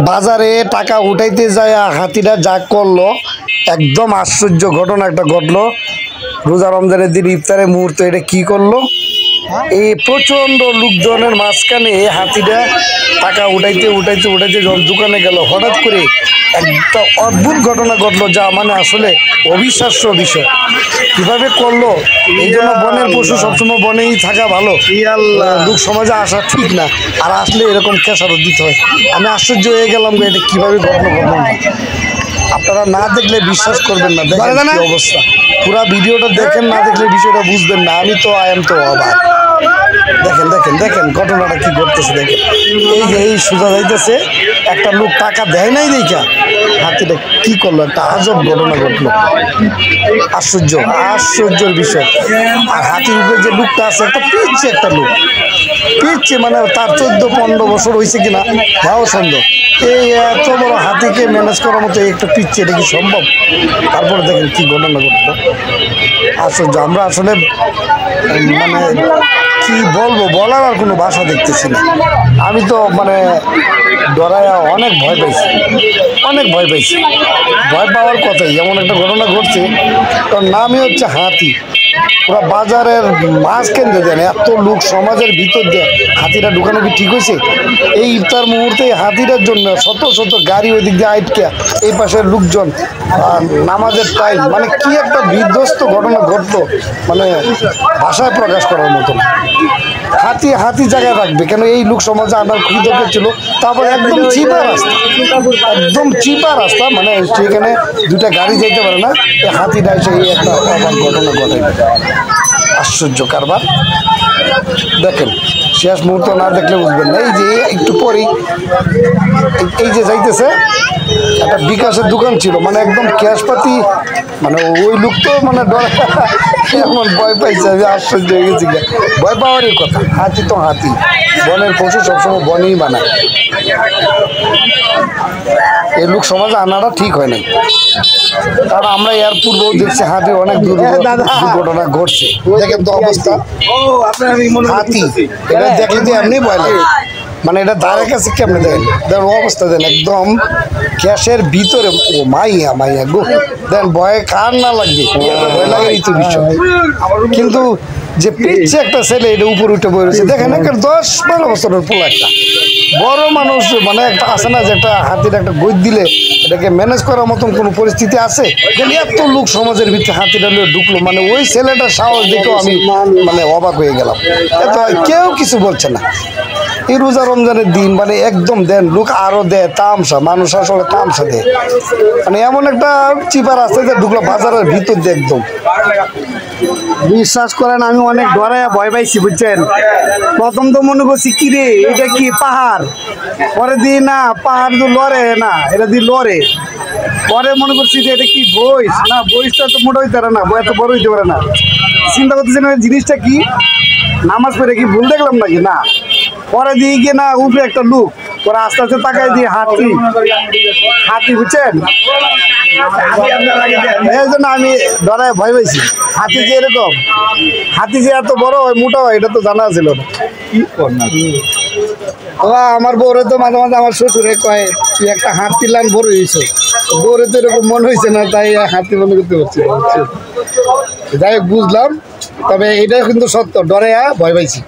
বাজারে টাকা উঠাইতে যায় হাতিটা যা করলো, একদম আশ্চর্য ঘটনা একটা ঘটলো। রোজা রমজানের দিন ইফতারের মুহূর্তে এটা কি করলো, এই প্রচণ্ড লোকজনের মাঝখানে হাতিটা টাকা উঠাইতে উঠাইতে উঠাইতে যখন দোকানে গেল, হঠাৎ করে একটা অদ্ভুত ঘটনা ঘটলো, যা মানে আসলে অবিশ্বাস্য বিষয়। কিভাবে করলো, এই জন্য বনের পশু সবসময় বনেই থাকা ভালো, লোক সমাজে আসা ঠিক না, আর আসলে এরকম খেসারত দিতে হয়। আমি আশ্চর্য হয়ে গেলাম যে এটা কীভাবে ঘটনা ঘটনা। আপনারা না দেখলে বিশ্বাস করবেন না, দেখেন কি অবস্থা। পুরা ভিডিওটা দেখেন, না দেখলে বিষয়টা বুঝবেন না। আমি তো আই এম তো অবাক। দেখেন দেখেন দেখেন ঘটনাটা কি ঘটতেছে দেখেন। এই যে এই সোজা যাইতেছে, একটা লোক টাকা দেয় নাই দেখা হাতিটা কি করলো, একটা আজব ঘটনা ঘটলো। আশ্চর্য আশ্চর্যের বিষয়। আর হাতির উপরে যে লোকটা আছে, একটা পিচ্ছে একটা লোক, পিচ্ছে মানে তার 14-15 বছর হয়েছে কিনা তাও সন্দেহ। এই এত বড় হাতিকে ম্যানেজ করার মতো একটা পিচ্ছে, এটা কি সম্ভব? তারপরে দেখেন কি ঘটনা ঘটলো, আশ্চর্য। আমরা আসলে মানে কি বলবো, বলার আর কোনো ভাষা দেখতেছি না। আমি তো মানে ডরায়া অনেক ভয় পাইছি, অনেক ভয় পাইছি। ভয় পাওয়ার কথাই, এমন একটা ঘটনা ঘটছে। তার নামই হচ্ছে হাতি। পুরা বাজারের মাছ কেন্দ্রে দেন, এত লোক সমাজের ভিতর দিয়ে হাতিটা ঢুকানো কি ঠিক হয়েছে? এই ইফতার মুহূর্তে হাতিটার জন্য শত শত গাড়ি ওই দিক দিয়ে আটকে, এই পাশের লোকজন নামাজের টাইম, মানে কি একটা বিধ্বস্ত ঘটনা ঘটলো, মানে ভাষায় প্রকাশ করার মতো। হাতি হাতি জায়গায় রাখবে কেন? এই লোক সমাজে আনার কি দরকার ছিল? তারপর একদম চিপা রাস্তা, একদম চিপা রাস্তা, মানে সেখানে দুটা গাড়ি যেতে পারে না, এই হাতিটা এসে এই একটা অবাক ঘটনা ঘটে। আশ্চর্য কারবার। দেখেন, শেষ মুহূর্ত না দেখলে বুঝবেন না। এই যে একটু পরেই এই যে যাইতেছে, একটা বিকাশের দোকান ছিল, মানে একদম ক্যাশপাতি, মানে ওই লোক তো মানে ডরা এমন ভয় পাইছে, আমি আশ্চর্য হয়ে গেছি। ভয় পাওয়ারই কথা, হাতি তো হাতি, বনের পশু সবসময় বনেই বানায়। এই লোক সমাজে আনাটা ঠিক হয় নাই, কারণ আমরা এর পূর্বেও দেখছি হাতি অনেক দুর্ঘটনা ঘটছে। দেখেন তো অবস্থা, হাতি এটা দেখলে তো এমনি ভয় লাগে, মানে এটা ধারে কাছে কেমনে দেখেন, দেখেন অবস্থা দেন, একদম ক্যাশের ভিতরে। ও মাইয়া মাইয়া গো, দেন ভয়ে কার না লাগবে, ভয় লাগে এই তো বিষয়। কিন্তু যে পিচ্ছে একটা ছেলে এটা উপর উঠে বই রয়েছে, দেখেন একটা 10-12 বছরের পোলা, একটা বড় মানুষ, মানে একটা আছে না যে একটা হাতির একটা গই দিলে এটাকে ম্যানেজ করার মতন কোনো পরিস্থিতি আছে? এত লোক সমাজের ভিতরে হাতিটা নিয়ে ঢুকলো, মানে ওই ছেলেটার সাহস দেখেও আমি মানে অবাক হয়ে গেলাম। এত কেউ কিছু বলছে না। এই রোজা রমজানের দিন মানে একদম দেন লোক আরো দেয় তামসা, মানুষ আসলে তামসা দেয়, মানে এমন একটা চিপা রাস্তাতে ঢুকলো বাজারের ভিতর দিয়ে একদম। বিশ্বাস করেন আমি অনেক ডরাইয়া ভয় পাইছি, বুঝছেন। প্রথম তো মনে করছি কি রে, এটা কি পাহাড়? পরে দিই না, পাহাড় তো লড়ে না, এটা দিয়ে লড়ে। পরে মনে করছি যে এটা কি বইস, না বইসটা তো মোটা হইতে পারে না, বই এত বড় হইতে পারে না। চিন্তা করতেছি না জিনিসটা কি, নামাজ পড়ে কি ভুল দেখলাম নাকি? না, পরে দিয়ে গিয়ে না উপরে একটা লোক, পরে আস্তে আস্তে তাকাই দিয়ে হাতি, হাতি বুঝছেন। এই জন্য আমি ডরায় ভয় পাইছি। হাতি যে এরকম, হাতি যে এত বড় হয় মোটা হয়, এটা তো জানা ছিল না। আমার বউরে তো মাঝে মাঝে আমার শ্বশুরে কয়, তুই একটা হাতি লান বড় হয়েছে, বউরে তো এরকম মনে হয়েছে না, তাই হাতি মনে করতে পারছি। যাই হোক বুঝলাম, তবে এটা কিন্তু সত্য, ডরে ভয় পাইছি।